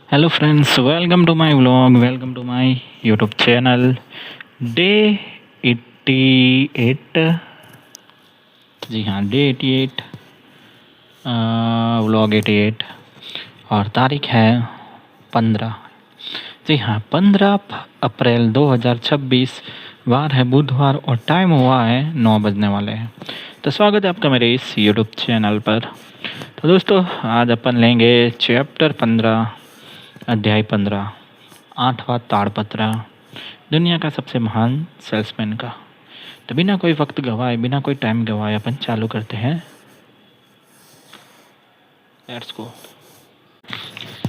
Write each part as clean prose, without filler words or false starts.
Hello friends, welcome to my vlog, welcome to my YouTube channel. Day 88। जी हाँ, day 88, vlog 88। और तारीख है 15। जी हाँ, 15 अप्रैल 2026। वार है बुधवार और टाइम हुआ है 9 बजने वाले हैं। तो स्वागत है आपका मेरे इस यूट्यूब चैनल पर। तो दोस्तों, आज अपन लेंगे चैप्टर 15, अध्याय 15, 8वां ताड़पत्र, दुनिया का सबसे महान सेल्समैन का। तो बिना कोई वक्त गवाए, बिना कोई टाइम गवाए अपन चालू करते हैं। Let's go.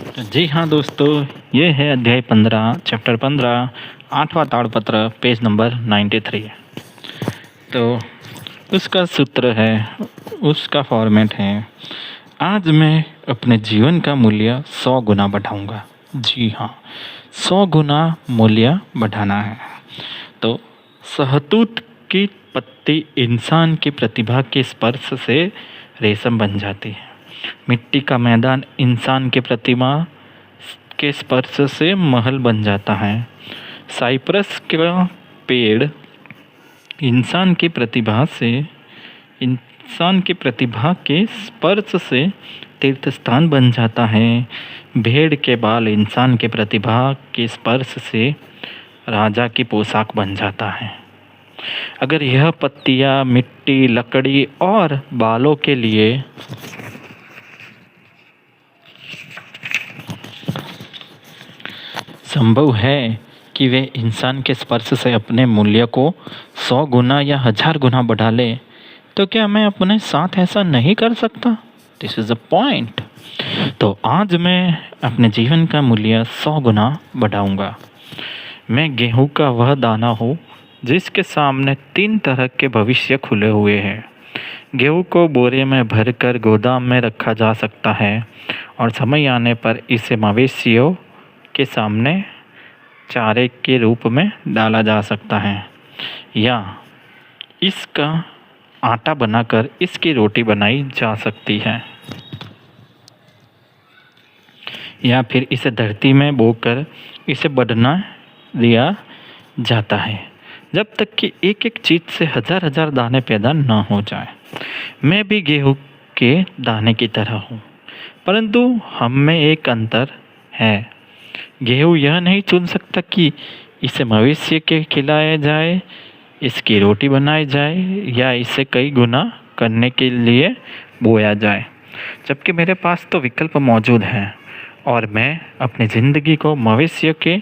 तो जी हाँ दोस्तों, ये है अध्याय 15, चैप्टर 15, 8वां ताड़पत्र, पेज नंबर 93। तो उसका सूत्र है, उसका फॉर्मेट है, आज मैं अपने जीवन का मूल्य 100 गुना बढ़ाऊंगा। जी हाँ, 100 गुना मूल्य बढ़ाना है। तो सहतूत की पत्ती इंसान की प्रतिभा के स्पर्श से रेशम बन जाती है। मिट्टी का मैदान इंसान की प्रतिभा के स्पर्श से महल बन जाता है। साइप्रस का पेड़ इंसान की प्रतिभा के स्पर्श से तीर्थ स्थान बन जाता है। भेड़ के बाल इंसान के प्रतिभा के स्पर्श से राजा की पोशाक बन जाता है। अगर यह पत्तियां मिट्टी, लकड़ी और बालों के लिए संभव है कि वे इंसान के स्पर्श से अपने मूल्य को 100 गुना या 1000 गुना बढ़ा ले, तो क्या मैं अपने साथ ऐसा नहीं कर सकता? This is a point. तो आज मैं अपने जीवन का मूल्य 100 गुना बढ़ाऊंगा। मैं गेहूं का वह दाना हूँ जिसके सामने 3 तरह के भविष्य खुले हुए हैं। गेहूं को बोरे में भरकर गोदाम में रखा जा सकता है और समय आने पर इसे मवेशियों के सामने चारे के रूप में डाला जा सकता है, या इसका आटा बनाकर इसकी रोटी बनाई जा सकती है, या फिर इसे धरती में बोकर इसे बढ़ना दिया जाता है जब तक कि एक एक चीज़ से हजार हजार दाने पैदा न हो जाए। मैं भी गेहूं के दाने की तरह हूँ, परंतु हम में एक अंतर है। गेहूं यह नहीं चुन सकता कि इसे मवेशी के खिलाया जाए, इसकी रोटी बनाई जाए या इसे कई गुना करने के लिए बोया जाए, जबकि मेरे पास तो विकल्प मौजूद हैं और मैं अपनी ज़िंदगी को मवेशियों के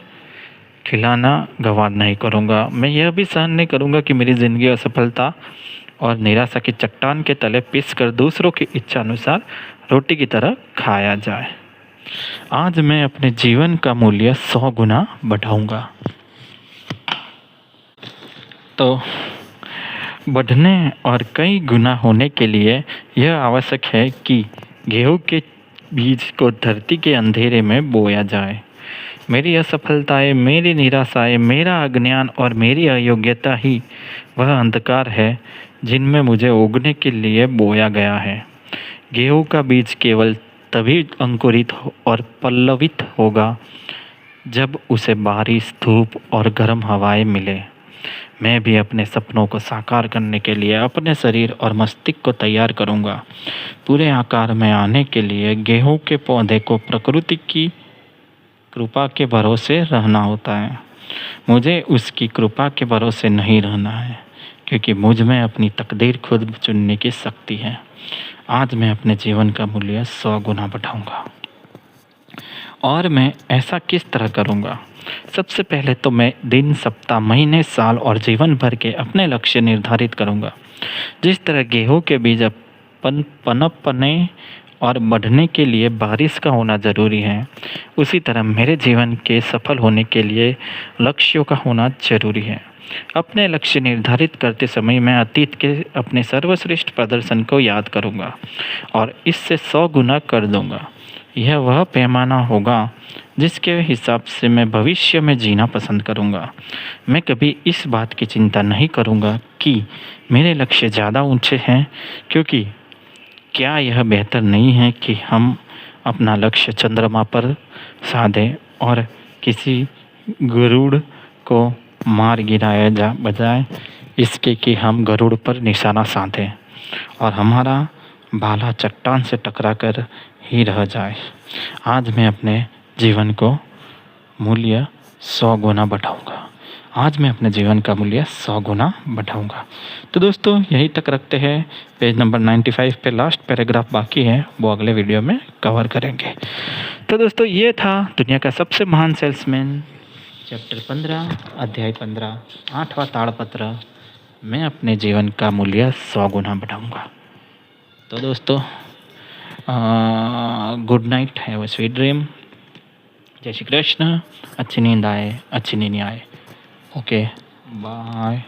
खिलाना गंवार नहीं करूँगा। मैं यह भी सहन नहीं करूँगा कि मेरी ज़िंदगी असफलता और निराशा की चट्टान के तले पिस कर दूसरों की इच्छा अनुसार रोटी की तरह खाया जाए। आज मैं अपने जीवन का मूल्य 100 गुना बढ़ाऊँगा। तो बढ़ने और कई गुना होने के लिए यह आवश्यक है कि गेहूं के बीज को धरती के अंधेरे में बोया जाए। मेरी असफलताएं, मेरी निराशाएं, मेरा अज्ञान और मेरी अयोग्यता ही वह अंधकार है जिनमें मुझे उगने के लिए बोया गया है। गेहूं का बीज केवल तभी अंकुरित और पल्लवित होगा जब उसे बारिश, धूप और गर्म हवाएं मिले। मैं भी अपने सपनों को साकार करने के लिए अपने शरीर और मस्तिष्क को तैयार करूंगा। पूरे आकार में आने के लिए गेहूं के पौधे को प्रकृति की कृपा के भरोसे रहना होता है। मुझे उसकी कृपा के भरोसे नहीं रहना है, क्योंकि मुझ में अपनी तकदीर खुद चुनने की शक्ति है। आज मैं अपने जीवन का मूल्य 100 गुना बढ़ाऊंगा। और मैं ऐसा किस तरह करूंगा? सबसे पहले तो मैं दिन, सप्ताह, महीने, साल और जीवन भर के अपने लक्ष्य निर्धारित करूंगा। जिस तरह गेहूं के बीज पनपने और बढ़ने के लिए बारिश का होना ज़रूरी है, उसी तरह मेरे जीवन के सफल होने के लिए लक्ष्यों का होना ज़रूरी है। अपने लक्ष्य निर्धारित करते समय मैं अतीत के अपने सर्वश्रेष्ठ प्रदर्शन को याद करूंगा और इससे 100 गुना कर दूंगा। यह वह पैमाना होगा जिसके हिसाब से मैं भविष्य में जीना पसंद करूंगा। मैं कभी इस बात की चिंता नहीं करूंगा कि मेरे लक्ष्य ज़्यादा ऊंचे हैं, क्योंकि क्या यह बेहतर नहीं है कि हम अपना लक्ष्य चंद्रमा पर साधे और किसी गरुड़ को मार गिराया जा बजाय इसके कि हम गरुड़ पर निशाना साधें और हमारा भाला चट्टान से टकरा कर ही रह जाए। आज मैं अपने जीवन को मूल्य 100 गुना बढ़ाऊँगा। आज मैं अपने जीवन का मूल्य 100 गुना बढ़ाऊँगा। तो दोस्तों यहीं तक रखते हैं। पेज नंबर 95 पे लास्ट पैराग्राफ बाकी है, वो अगले वीडियो में कवर करेंगे। तो दोस्तों ये था दुनिया का सबसे महान सेल्समैन, चैप्टर 15, अध्याय 15, 8वां ताड़पत्र, मैं अपने जीवन का मूल्य 100 गुना बढ़ाऊँगा। तो दोस्तों good night, have a sweet dream. जय श्री कृष्ण। अच्छी नींद आए, अच्छी नींद आए। Okay bye.